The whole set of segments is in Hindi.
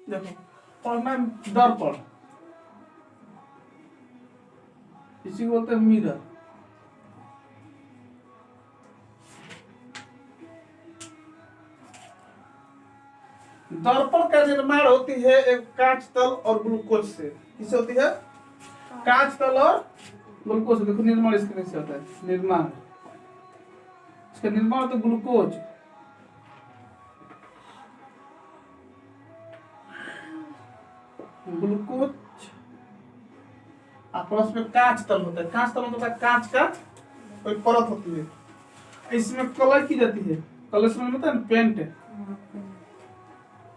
देखो पढ़ना दर्पण, इसी को बोलते हैं मिरर। दर्पण का निर्माण होती है एक कांच तल और ग्लूकोज से। किससे होती है? कांच तल और ग्लूकोज से। देखो निर्माण इसके कैसे होता है, निर्माण, इसका निर्माण तो ग्लूकोज, ग्लूकोज प्लस में कांच तल होता है। कांच तल होता है कांच का कोई परत होती है, इसमें कलर की जाती है। कलर से मतलब है पेंट,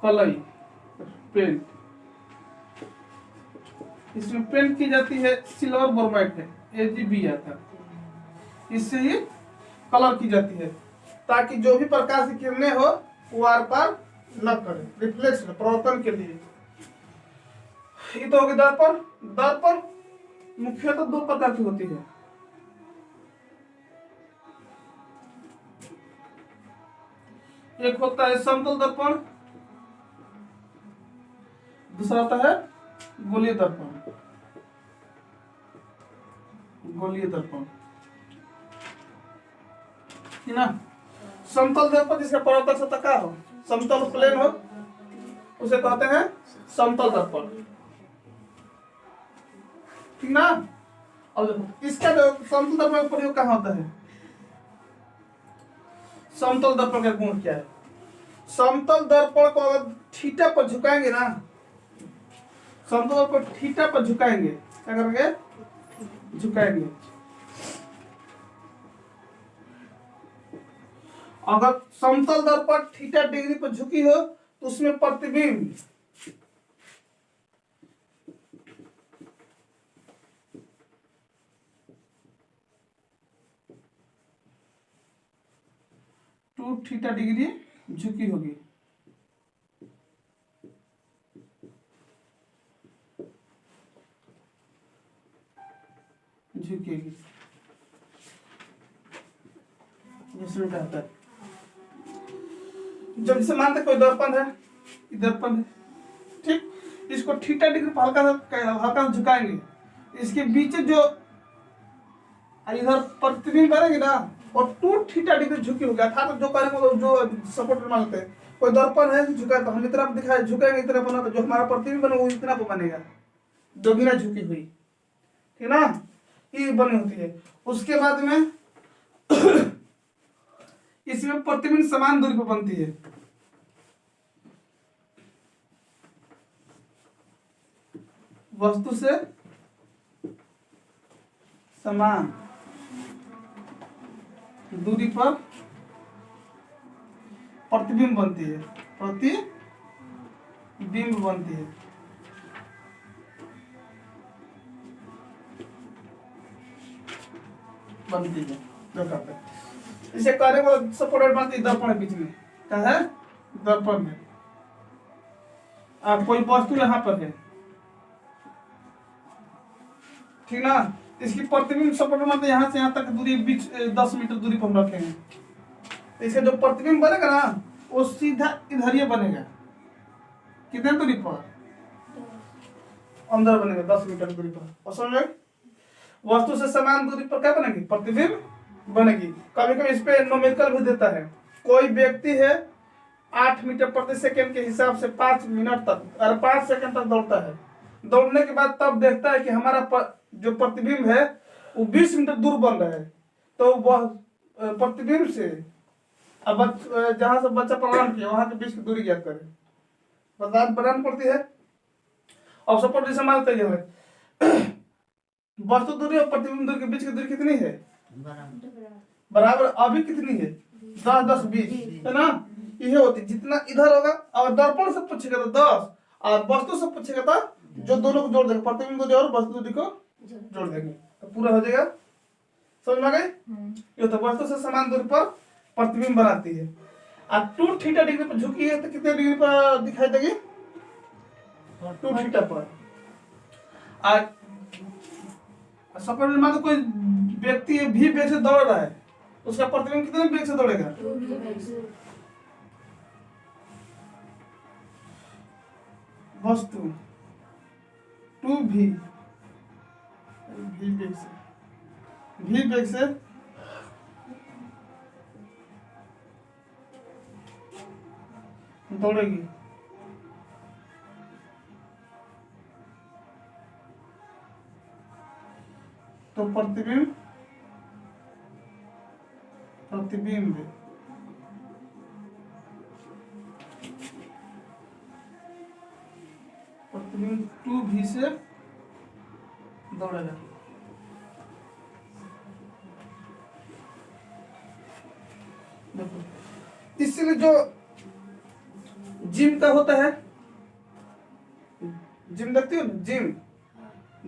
कलई, पेंट, इसमें पेंट की जाती है। सिल्वर ब्रोमाइड है, AgB आता है, इससे ही कलर की जाती है ताकि जो भी प्रकाश की किरणें हो वो आर पार न करे, रिफ्लेक्स प्रवर्तन के लिए। ये तो हो गया दर्पण। दर्पण मुख्यतः दो प्रकार की होती है। एक होता है समतल दर्पण, दूसरा होता है गोलीय दर्पण। गोलीय दर्पण है ना। समतल दर्पण जिसका परावर्तक सतह का हो, समतल प्लेन हो, उसे कहते हैं समतल दर्पण, ठीक ना। और इसका जो समतल दर्पण का प्रयोग कहाँ होता है? समतल दर्पण का गुण क्या है? समतल दर्पण को अगर थीटा पर झुकाएंगे ना, समतल दर्पण थीटा पर झुकाएंगे, क्या करेंगे? झुकाएंगे। अगर समतल दर्पण थीटा डिग्री पर झुकी हो तो उसमें प्रतिबिंब टू थीटा डिग्री झुकी होगी। झुकेगी, जिसमें कहता है जब इसे मानते कोई दर्पण है, दर्पण है, ठीक, इसको थीटा डिग्री पर हल्का झुकाएंगे, इसके बीच जो इधर प्रतिबिंब बनेगी ना और 2 थीटा डिग्री झुकी होगी। अर्थात जो करेंगे, जो सपोर्ट मानते हैं, कोई दर्पण है झुका तो हम इतना दिखाए, झुकाएंगे इतना बना तो जो हमारा प्रतिबिंब बने वो इतना पर बनेगा, दोगुना झुकी हुई, ठीक ना, ये बनी होती है। उसके बाद में इसमें प्रतिबिंब समान दूरी पर बनती है। वस्तु से समान दूरी पर प्रतिबिंब बनती है, प्रतिबिंब बनती है। बनती है इसे कार्य को सपोर्टेड बनती है दर्पण बीच में, क्या है? दर्पण है। कोई वस्तु यहाँ पर है, ठीक ना, इसकी प्रतिबिंब सपोर्ट मतलब यहाँ से यहाँ तक दूरी बीच 10 मीटर दूरी पर हम रखेंगे। इसका जो प्रतिबिंब बनेगा ना वो सीधा इधर ही बनेगा। कितने दूरी पर? अंदर बनेगा 10 मीटर दूरी पर। और समझ, वस्तु से समान दूरी पर क्या बनेगी? प्रतिबिंब बनेगी। कभी कभी इस पे न्यूमेरिकल भी देता है। कोई व्यक्ति है 8 मीटर प्रति सेकंड के हिसाब से 5 मिनट तक और 5 सेकंड तक दौड़ता है। दौड़ने के बाद तब देखता है कि हमारा जो प्रतिबिंब है वो 20 मीटर दूर बन रहा है। तो वह प्रतिबिंब से अब जहां से बच्चा प्रणाम किया वहां के बीच की दूरी ज्ञात करे, बनानी पड़ती है। और सपोर्ट जैसे मानते हैं वस्तु दूरी और प्रतिबिंब दूरी के बीच की दूरी कितनी है? बराबर। अभी कितनी है? 10 10 20 है ना। यह होती जितना इधर होगा, और दर्पण से पूछेगा तो 10 और वस्तु से पूछेगा तो जो दोनों को जोड़ देगा, प्रतिबिंब दूरी और वस्तु दूरी को जोड़ देंगे तो पूरा हो जाएगा। समझ में आ गई? ये तो वस्तु से समान दूरी पर प्रतिबिंब बनाती है। और 2 थीटा डिग्री पर झुकी है तो कितने डिग्री पर दिखाई देगी? 2 थीटा पर। सपोज मान लो कोई व्यक्ति भी वेग से दौड़ रहा है, उसका प्रतिबिंब कितने वेग से दौड़ेगा? 2 वेग से। वस्तु टू भी भी वेग से दौड़ेगी, तो प्रतिबिंब टू भी से दौड़ेगा। देखो, इसलिए जो जिम का होता है, जिम देखती हो ना,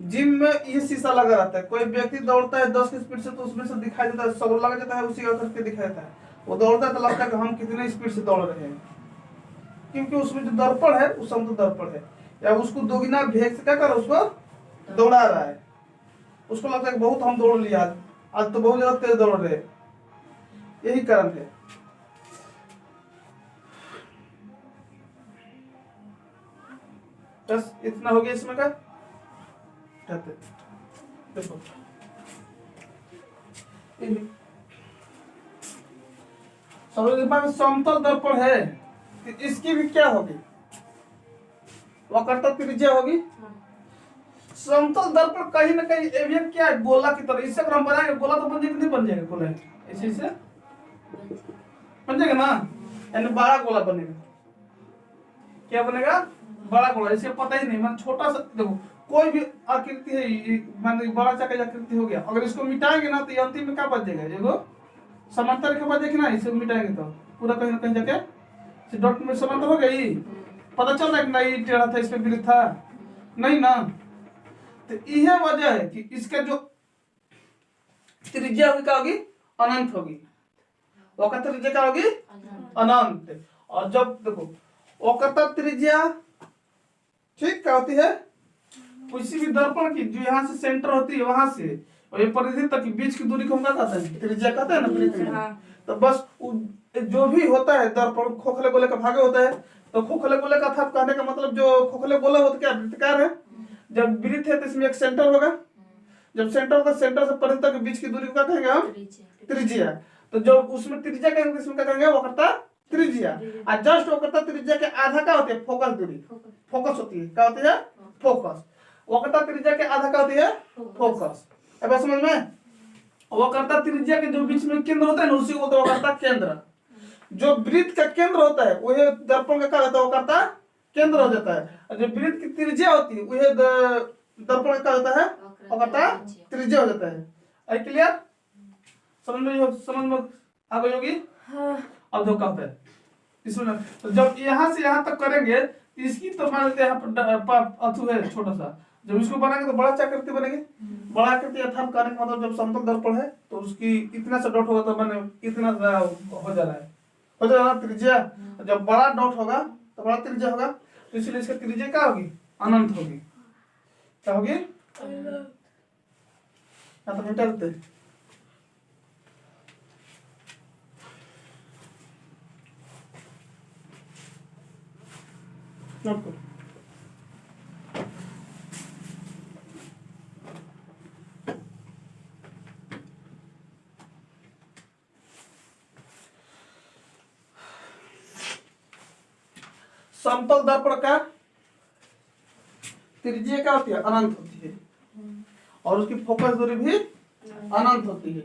जिम में ये शीशा लगा रहता है। कोई व्यक्ति दौड़ता है 10 की स्पीड से, तो उसमें से दिखाई देता है, सब लग जाता है, उसी का करके दिखाई देता है। वो दौड़ता है तो लगता है कि हम कितने स्पीड से दौड़ रहे हैं, क्योंकि उसमें जो दर्पण है वो समतल दर्पण है, या उसको दोगुना वेग से क्या कर उसको दौड़ा रहा है। उसको लगता है कि बहुत हम दौड़ लिया आज तो बहुत ज्यादा तेज दौड़ रहे हैं। यही कारण है। बस इतना हो गया इसमें का। देखो समतल दर्पण है, तो इसकी भी क्या होगी, वक्रता त्रिज्या होगी। समतल दर्पण कहीं ना कहीं एवियन क्या है, गोला की तरह। इससे अगर हम बनाएंगे गोला तो बन जाएगा, नहीं बन जाएगा गोला, ऐसे से बन जाएगा ना, यानी बड़ा गोला बनेगा। क्या बनेगा, बड़ा गोला। इसे पता ही नहीं, मतलब छोटा सा। देखो कोई भी आकृति है, मान बड़ा सा आकृति हो गया, अगर इसको मिटाएंगे ना तो अंतिम में क्या बच जाएगा, एगो समांतर रेखा बच जाएगी ना। इसे मिटाएंगे तो पूरा कहीं ना कहीं जाके डॉट में समांतर हो गई। पता चल रहा है कि नहीं टेढ़ा था, इसमें वृत्त था नहीं ना। तो यह वजह है कि इसका जो त्रिज्या होगी क्या होगी, अनंत होगी। वक्रता त्रिज्या क्या होगी, अनंत। और जब देखो वक्रता त्रिज्या ठीक क्या होती है, किसी भी दर्पण की जो यहाँ से सेंटर होती है वहां से और ये परिधि तक की बीच की दूरी को हम क्या कहते हैं, त्रिज्या कहते हैं ना, त्रिज्या। तो बस जो भी होता है दर्पण खोखले गोले का भागे होता है, तो खोखले गोले का था कहने का मतलब जो खोखले गोला होता क्या वृत्ताकार है। जब वृत्त है तो इसमें एक सेंटर होगा, जब सेंटर होगा सेंटर से परिधि तक के बीच की दूरी को क्या कहेंगे हम, त्रिज्या। तो जो उसमें त्रिज्या कहेंगे इसमें क्या कहेंगे, वक्रता त्रिज्या। और जस्ट वक्रता त्रिज्या के आधा क्या होती है, फोकस दूरी, फोकस होती है, क्या होती है, फोकस। वक्रता त्रिज्या के आधा क्या होती है, फोकस। अब समझ में, वक्रता त्रिज्या के जो बीच में केंद्र होता है ना, उसी को बोलते हैं वक्रता केंद्र। जो वृत्त का केंद्र होता है वह दर्पण का क्या होता है, वक्रता केंद्र हो जाता है। और जो वृत्त की त्रिज्या होती है वह दर्पण का क्या होता है, वक्रता त्रिज्या हो जाता है। आई क्लियर, समझ में आ गई होगी। अब देखो क्या होता है इसमें, तो जब यहाँ से यहाँ तक करेंगे इसकी तो मान लेते हैं यहाँ पर अथु है छोटा सा, जब इसको बनाएंगे तो बड़ा आकृति बनेगी। बड़ा आकृति अर्थात करने का मतलब जब समतल दर्पण है तो उसकी इतना सा डॉट होगा तो मैंने इतना हो जा रहा है, हो जा रहा त्रिज्या। जब बड़ा डॉट होगा तो बड़ा त्रिज्या होगा, तो इसलिए इसका त्रिज्या क्या होगी, अनंत होगी। क्या होगी, तो मिटा देते हैं। नोट करो, समतल दर्पण का त्रिज्या क्या होती है, अनंत होती है, और उसकी फोकस दूरी भी अनंत होती है।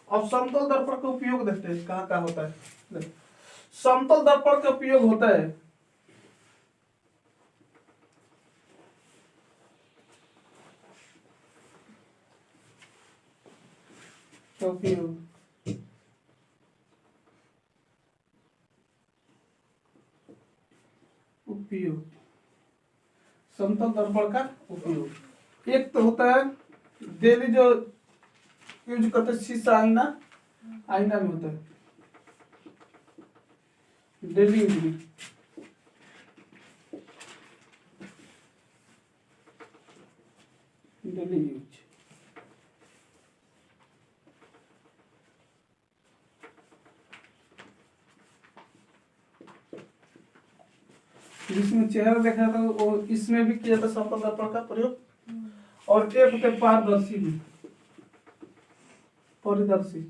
अब समतल दर्पण का उपयोग देखते हैं कहाँ कहाँ होता है। समतल दर्पण का उपयोग होता है उपयोग समतल दर्पण का उपयोग एक तो होता है डेली जो यूज करते हैं शीशा, आईना, आईना में होता है डेली यूज में। डेली यूज जिसमें चेहरा देखा जाता है वो इसमें भी किया जाता है समतल दर्पण का प्रयोग। और एक होते हैं पारदर्शी भी, परिदर्शी,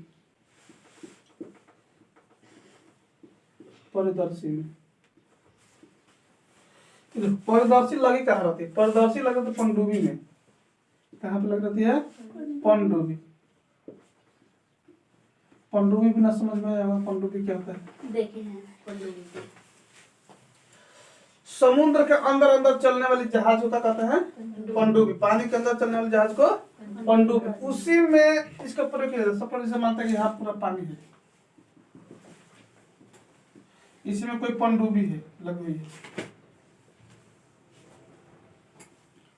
परिदर्शी में परिदर्शी लगी कहाँ रहती है? परिदर्शी लगे तो पनडुब्बी में। कहाँ पे लग रहती है? पनडुब्बी। पनडुब्बी भी ना समझ में आएगा पनडुब्बी क्या होता है? देखे हैं पनडुब्बी। समुद्र के अंदर अंदर चलने वाली जहाज को क्या कहते हैं? पनडुब्बी। पानी के अंदर चलने वाली जहाज को पनडुब्बी। उसी में इसका प्रयोग किया जाता है। सपोज जैसे मानते हैं कि यहाँ पूरा पानी है, इसमें कोई पनडुब्बी है लगी हुई है,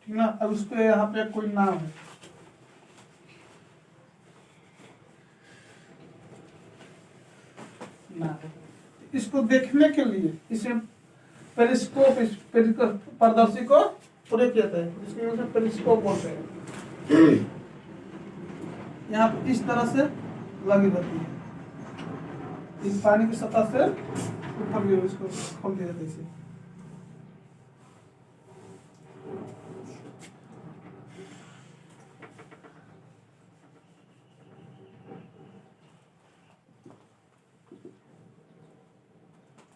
ठीक ना। अब उसके यहाँ पे कोई नाव है, इसको देखने के लिए इसमें पेरिस्कोप, पारदर्शी को प्रयोग किया जाता है, जिसके वजह से पेरिस्कोप बोलते हैं। यहाँ पे इस तरह से लगी रहती है, इस पानी की सतह से ऊपर भी इसको खोल दिया जाता है इसे।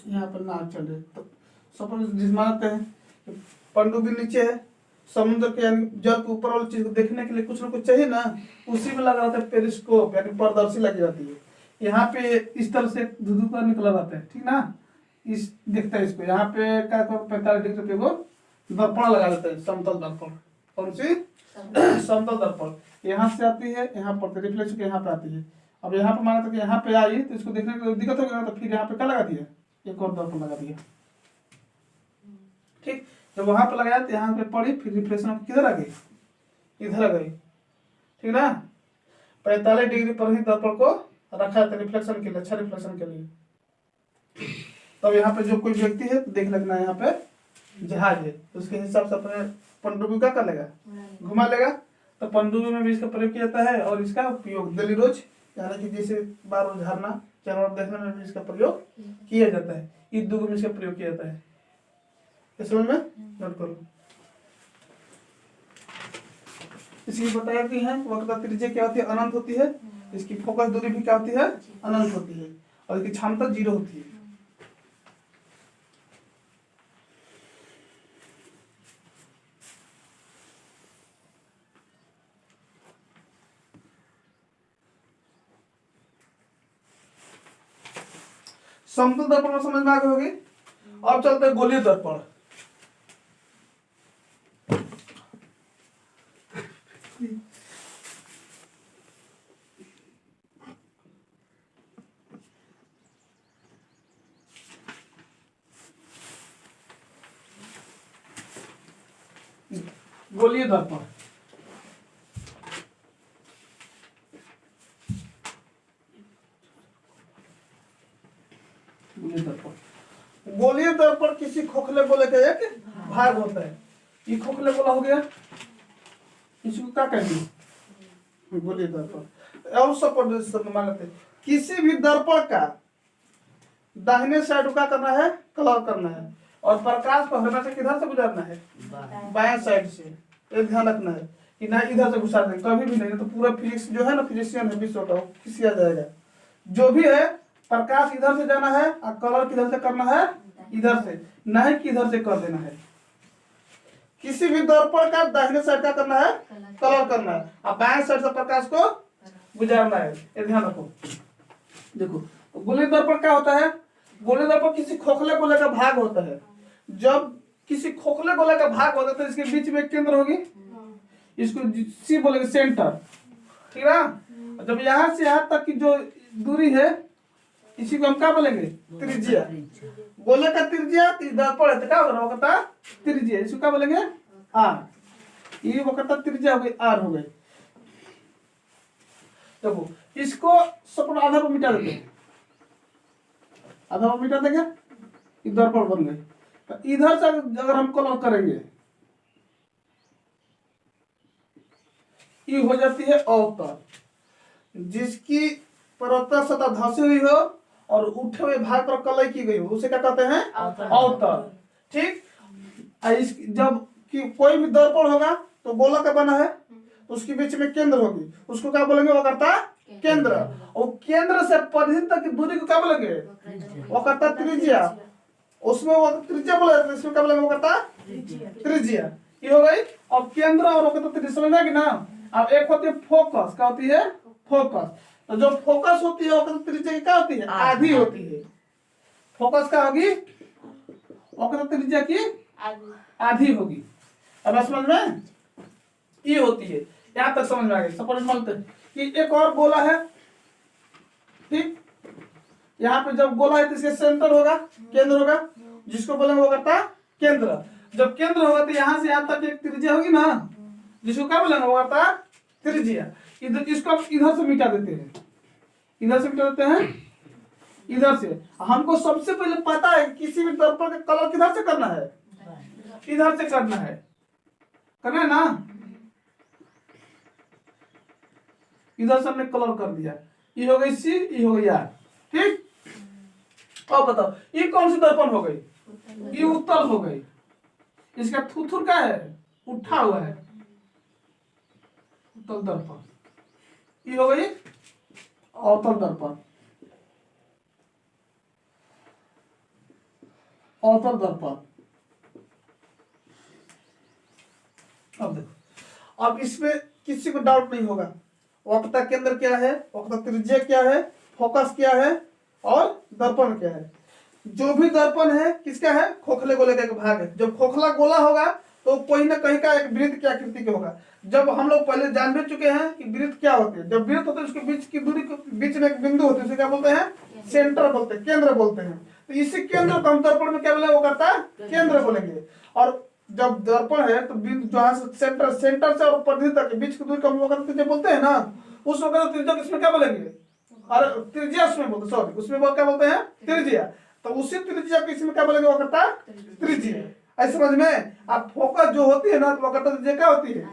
यहाँ पर नाव चल रही है, तो सपोज जिस मानते हैं पनडुब्बी नीचे है, समुद्र के यानी जल के ऊपर वाली चीज को देखने के लिए कुछ ना कुछ चाहिए ना, उसी में लगा रहता है पेरिस्कोप यानी पारदर्शी लगी जाती है। यहाँ पे इस तरह से धुधु का निकला रहता है, ठीक ना। इस देखता है इसको, यहाँ पे क्या 45 डिग्री पे वो दर्पण लगा देता है, समतल दर्पण। कौन सी? समतल दर्पण। यहाँ से आती है, यहाँ पर रिफ्लेक्स के यहाँ पे आती है। अब यहाँ पे माना था कि यहाँ पे आई तो इसको देखने की दिक्कत होगी ना, तो फिर यहाँ पे क्या लगा दिया? एक और दर्पण लगा दिया, ठीक। जब वहां पे लगाया तो यहाँ पे पड़ी, फिर रिफ्लेक्शन किधर आ गई? इधर आ गई, ठीक ना। 45 डिग्री पर ही दर्पण को रखा था रिफ्लेक्शन के लिए, अच्छा रिफ्लेक्शन के लिए। तब यहाँ पे जो कोई व्यक्ति है तो देख लगना यहाँ पे जहाज है, तो उसके हिसाब से अपने पनडुब्बी का कर लेगा, घुमा लेगा। तो पनडुब्बी में भी इसका प्रयोग किया जाता है, और इसका उपयोग डेली रोज यानी कि जैसे बार बार झरना जानवर देखने में भी इसका प्रयोग किया जाता है। ईद दुगो में इसका प्रयोग किया जाता है, इस समझ में नोट करो। इसकी बताया कि है वक्रता त्रिज्या क्या होती है? अनंत होती है। इसकी फोकस दूरी भी क्या होती है? अनंत होती है। और इसकी क्षमता 0 होती है। समतल दर्पण समझ में आ गई होगी। अब चलते हैं गोलीय दर्पण। गोलीय दर्पण गोलीय दर्पण किसी खोखले गोले का एक भाग होता है। ये खोखले गोला हो गया, इसको क्या कहेंगे? गोलीय दर्पण। और सपोज मान लेते किसी भी दर्पण का दाहिने साइड क्या करना है? कलर करना है, और प्रकाश को हमेशा किधर से गुजरना है? बाएं साइड से। ये ध्यान रखना है कि ना इधर से घुसा दें, कभी भी नहीं, तो पूरा फिजिक्स जो है ना, फिजिशियन है विश्व का, किसी आ जाएगा। जो भी है प्रकाश इधर से जाना है, और कलर किधर से करना है? इधर से, नहीं कि इधर से कर देना है। किसी भी दर्पण का दाहिने साइड का करना है? कलर करना है, और बाएं साइड से प्रकाश को गुजारना है। ये ध्यान रखो। देखो गोलीय दर्पण क्या होता है? गोलीय दर्पण किसी खोखले गोले का भाग होता है। जब किसी खोखले गोले का भाग होता है तो इसके बीच में एक केंद्र होगी, इसको सी बोलेंगे, सेंटर, ठीक ना। जब यहाँ से यहाँ तक की जो दूरी है, इसी को हम क्या बोलेंगे? त्रिज्या। गोले का त्रिज्या दर्पण है तो क्या होगा? वक्रता त्रिज्या। इसको क्या बोलेंगे? आर। ये वक्रता त्रिज्या हो गई, आर हो गई। देखो इसको सपोज आधा पर मिटा देते हैं, आधा पर मिटा देंगे, दर्पण बन गए। तो इधर से अगर हम कलर करेंगे, ये हो जाती है अवतल। जिसकी परतः सतह धसी हुई हो और उठे हुए भाग पर कलई की गई हो, उसे क्या कहते हैं? अवतल। ठीक। जब कि कोई भी दर्पण होगा तो गोला का बना है, तो उसके बीच में केंद्र होगी, उसको क्या बोलेंगे? वक्रता केंद्र। और केंद्र से परिधि तक की दूरी को क्या बोलेंगे? वक्रता त्रिज्या। उसमें वो त्रिज्या बोला जाता है, इसमें क्या बोलेंगे? वक्रता त्रिज्या। ये हो गई। अब केंद्र और वक्रता त्रिज्या समझ में आ गई ना। अब एक होती है फोकस, क्या होती है? फोकस। तो जो फोकस होती है वक्रता त्रिज्या की क्या होती है? आधी होती है। फोकस क्या होगी? वक्रता त्रिज्या की आधी होगी। अब समझ में ये होती है, यहां तक समझ में आ गई। सपोज मानते हैं कि एक और गोला है, ठीक। यहाँ पे जब गोला है तो इसके सेंटर होगा, केंद्र होगा, जिसको बोलेंगे वो करता केंद्र। जब केंद्र होगा तो यहाँ से यहाँ तक एक त्रिज्या होगी ना, जिसको क्या बोलेंगे? वो करता त्रिज्या। इधर इसको इधर से मिटा देते हैं, इधर से मिटा देते हैं, इधर से। हमको सबसे पहले पता है किसी भी दर्पण का कलर किधर से करना है? इधर से करना है ना। इधर से हमने कलर कर दिया, ये हो गई सी, ये हो गई आर, ठीक। अब बताओ ये कौन सी दर्पण हो गई? ये उत्तल हो गई। इसका थुथुर क्या है? उठा हुआ है, उत्तल दर्पण। ये हो गई अवतल दर्पण, अवतल दर्पण। अब देखो, अब इसमें किसी को डाउट नहीं होगा। वक्रता केंद्र क्या है, वक्रता त्रिज्या क्या है, फोकस क्या है और दर्पण क्या है। जो भी दर्पण है किसका है? खोखले गोले का एक भाग है। जब खोखला गोला होगा तो कोई ना कहीं का एक वृत्त की आकृति का होगा। जब हम लोग पहले जान भी चुके हैं कि वृत्त क्या होती है। जब वृत्त होते है उसके बीच की दूरी को, बीच में एक बिंदु होती है, उसे क्या बोलते हैं? सेंटर बोलते हैं, केंद्र बोलते हैं। तो इसी केंद्र को हम दर्पण में क्या बोलेंगे? वो करता है केंद्र बोलेंगे। और जब दर्पण है तो बिंदु जहां से सेंटर से और परिधि तक के बीच की दूरी को हम वक्रता त्रिज्या बोलते हैं ना। उस वक्रता त्रिज्या किसमें क्या बोलेंगे? और त्रिज्या उसमें बोलते, सॉरी उसमें क्या बोलते हैं? त्रिज्या। तो उसी त्रिज्या को इसमें क्या बोलेंगे? वक्रता त्रिज्या। ऐसे समझ में। अब फोकस जो होती है ना, तो वक्रता त्रिज्या क्या होती है?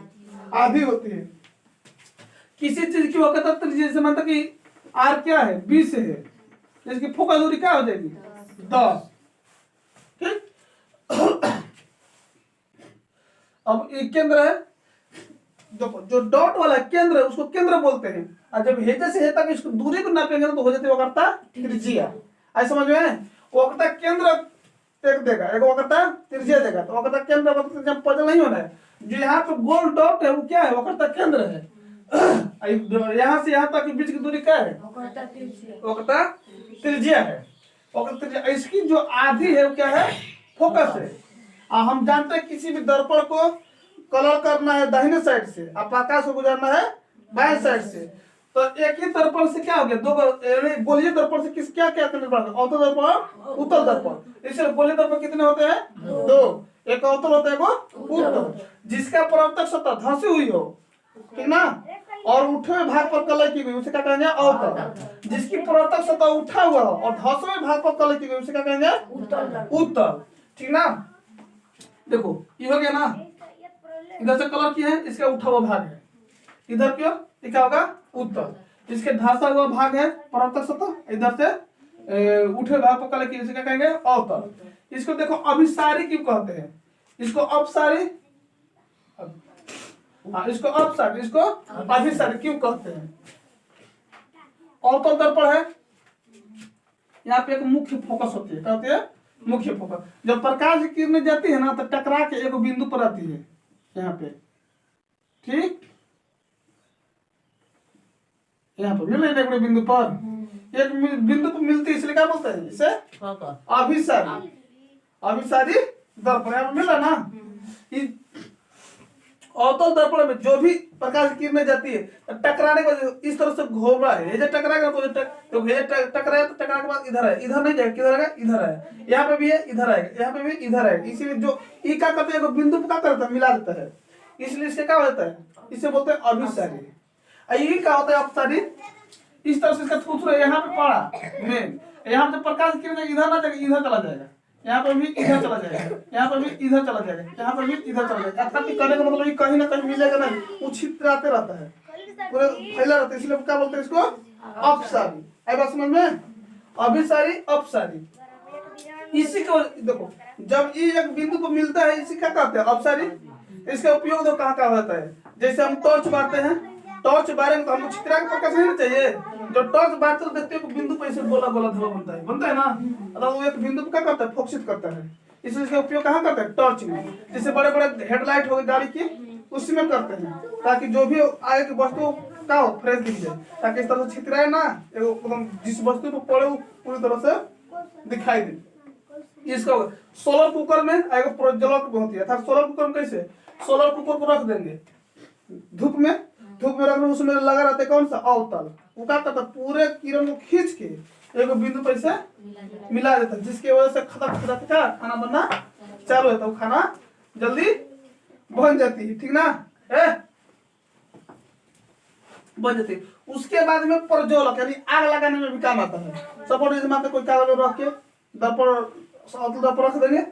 आधी होती है। किसी चीज की वक्रता त्रिज्या से मतलब कि आर क्या है? 20 है, इसकी फोकस दूरी क्या हो जाएगी? 10, ठीक। अब एक केंद्र है, जो डॉट वाला केंद्र है उसको केंद्र बोलते हैं। और जब हेजे से हे तक इसको दूरी को नापेंगे तो हो जाती है वक्रता त्रिज्या। ऐसे समझ में। वक्रता केंद्र एक देगा, एक वक्रता त्रिज्या देगा। तो वक्रता केंद्र वक्रता त्रिज्या पजल नहीं होना है। जो यहाँ पे गोल डॉट है वो क्या है? वक्रता केंद्र है। यहाँ से यहाँ तक के बीच की दूरी क्या है? वक्रता त्रिज्या है। वक्रता त्रिज्या इसकी जो आधी है वो क्या है? फोकस है। हम जानते हैं किसी भी दर्पण को कलर करना है दाहिने साइड से, और प्रकाश को गुजारना है बाएं साइड से। तो एक ही दर्पण से क्या हो गया? दो गोलीय दर्पण से किस क्या क्या करना पड़ेगा? अवतल दर्पण, उत्तल दर्पण। इसलिए गोलीय दर्पण कितने होते हैं? 2। एक अवतल होता है, एक उत्तल। जिसका परावर्तक सतह धंसी हुई हो, ठीक ना, और उठे हुए भाग पर कलर की गई उसे क्या कहेंगे? अवतल। जिसकी परावर्तक सतह उठा हुआ हो और धंसे हुए भाग पर कलर की गई उसे क्या कहेंगे? उत्तल, ठीक ना। देखो ये हो गया ना, इधर से कलर किया है, इसका उठा हुआ भाग है। इधर क्यों क्या होगा? उत्तल। इसके धंसा हुआ भाग है परावर्तक सतह, इधर से उठे भाग पर कलर किया, इसे क्या कहेंगे? अवतल। इसको देखो अभिसारी क्यों कहते हैं? इसको अपसारी, हाँ इसको अपसारी, इसको अभिसारी क्यों कहते हैं? अवतल दर्पण है, यहाँ पे एक मुख्य फोकस होती है, क्या होती है? मुख्य फोकस। जब प्रकाश की किरणें जाती है ना तो टकरा के एक बिंदु पर आती है यहाँ पे, ठीक। यहाँ पर मिल रही है बिंदु पर, एक बिंदु पर मिलती है, इसलिए क्या बोलते हैं? इसे अभिसारी, अभिसारी दर्पण। यहाँ पर मिला ना। अवतल दर्पण में जो भी प्रकाश की किरणें जाती है टकराने के बाद इस तरह से घूम रहा है। ये जो टकराएगा तो ये टकराया तो टकराने के बाद इधर है, इधर नहीं जाएगा, किधर आएगा? इधर है। यहाँ पे भी है, इधर आएगा, यहाँ पे भी इधर आएगा। इसीलिए जो ई क्या करते हैं? बिंदु पर क्या करता है? मिला देता है। इसलिए इससे क्या होता है? इसे बोलते हैं अभिसारी। ये क्या होता है? अपसारी। इस तरह से इसका थूथुरा यहाँ पे पड़ा मेन, यहाँ पे प्रकाश की किरणें इधर ना जाएगा, इधर चला जाएगा, यहाँ पर भी इधर चला जाएगा, यहाँ पर भी इधर चला जाएगा, यहाँ पर भी इधर चला जाएगा। अर्थात करने का मतलब ये कहीं ना कहीं मिलेगा नहीं, वो छितराते रहता है, पूरे फैला रहता है। इसलिए क्या बोलते हैं इसको? अपसारी। आई बात समझ में? अभिसारी, अपसारी। इसी को देखो, जब ये एक बिंदु पर मिलता है इसी क्या कहते हैं अपसारी। इसका उपयोग देखो कहाँ कहाँ होता है। जैसे हम टॉर्च बारते हैं, टॉर्च बारे में तो हमको छितरा के प्रकाश नहीं चाहिए। जो टॉर्च बारते तो देखते हो बिंदु पर ऐसे गोला गोला धुआं बनता है ना, मतलब वो एक बिंदु पर क्या करता है, फोकसित करता है। इसलिए इसका उपयोग कहाँ करते हैं, टॉर्च में। जैसे बड़े बड़े हेडलाइट हो गई गाड़ी की, उसी में करते हैं, ताकि जो भी आगे की वस्तु क्या हो फ्रेश दिख जाए, ताकि इस तरह से छितराए ना, एकदम जिस वस्तु पर पड़े वो पूरी तरह से दिखाई दे। इसका सोलर कुकर में आएगा प्रज्वलक होती है। सोलर कुकर में कैसे, सोलर कुकर को रख देंगे धूप में रख देंगे, उसमें लगा रहता है कौन सा अवतल, वो क्या करता है पूरे किरण को खींच के एक बिंदु पर से मिला देता है, जिसकी वजह से खतक खतक का खाना बनना चालू होता है, वो खाना जल्दी बन जाती है, ठीक ना, बन जाती है। उसके बाद में प्रज्वलक यानी आग लगाने में भी काम आता है। सपोज जैसे मानते कोई कागज रख के दर्पण दर्पण रख देंगे,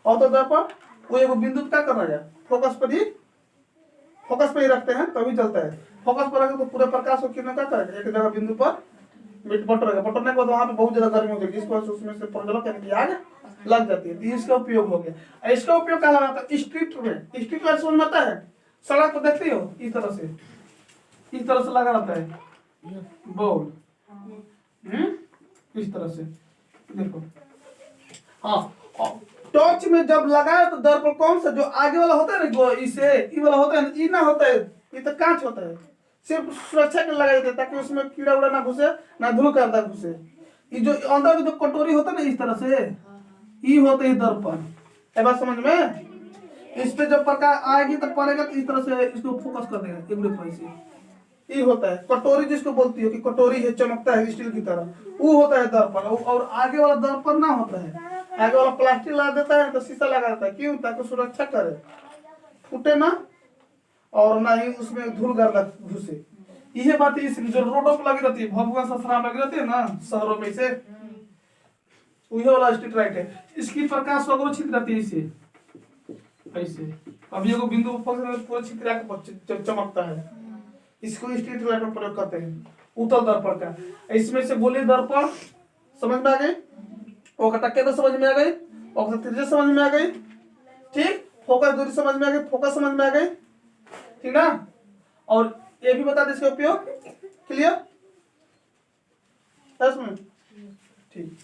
और दर्पण वो एक बिंदु क्या करना है, फोकस पर ही रखते हैं तभी चलता है। फोकस पर रखें तो पूरे प्रकाश को किरण क्या करेगा, एक जगह बिंदु पर बटरेगा, बटरने के बाद वहां पे बहुत ज्यादा गर्मी हो जाएगी, इसको उसमें से प्रज्वलक यानी आग लग जाती है। तो इसका उपयोग हो गया। इसका उपयोग कहाँ लगाता है, स्ट्रीट में समझ में आता है, सड़क पर देखती हो इस तरह से लगा रहता है बोल, इस तरह से देखो। हाँ, टॉर्च में जब लगाए तो दर्पण कौन सा जो आगे वाला होता है ना, इसे ये वाला होता है, ये ना होता है, ये तो कांच होता है, सिर्फ सुरक्षा के लगाए जाते हैं ताकि उसमें कीड़ा उड़ा ना घुसे, ना धूल का अंदर घुसे। ये जो अंदर जो कटोरी होता है ना इस तरह से, ये होता है दर्पण। है बात समझ में। इस पे जब प्रकाश आएगी तो पड़ेगा तो इस तरह से इसको फोकस कर देगा एक रुपये से। ये होता है कटोरी, जिसको बोलती है कि कटोरी है, चमकता है स्टील की तरह, वो होता है दर्पण। और आगे वाला दर्पण ना होता है, आगे वाला प्लास्टिक लगा देता है तो शीशा लगा देता है, क्यों, ताकि सुरक्षा करे, फूटे ना और ना ही उसमें धूल गर्दा घुसे। यह बात इस जो रोडों पर लगी रहती है, भभुआ ससुराल लगी रहती है ना शहरों में, से वही वाला स्ट्रीट लाइट है, इसकी प्रकाश छित रहती है इसे ऐसे। अब ये बिंदु पूरे छितरा के चमकता है, इसको स्ट्रीट लाइट में प्रयोग करते हैं, उत्तल दर्पण का। इसमें से गोली दर्पण समझ में आ गई, और टक्के समझ में आ गई, और त्रिज्या समझ में आ गई, ठीक, फोकस दूरी समझ में आ गई, फोकस समझ में आ गई, ठीक ना। और ये भी बता दें इसका उपयोग, क्लियर, ठीक।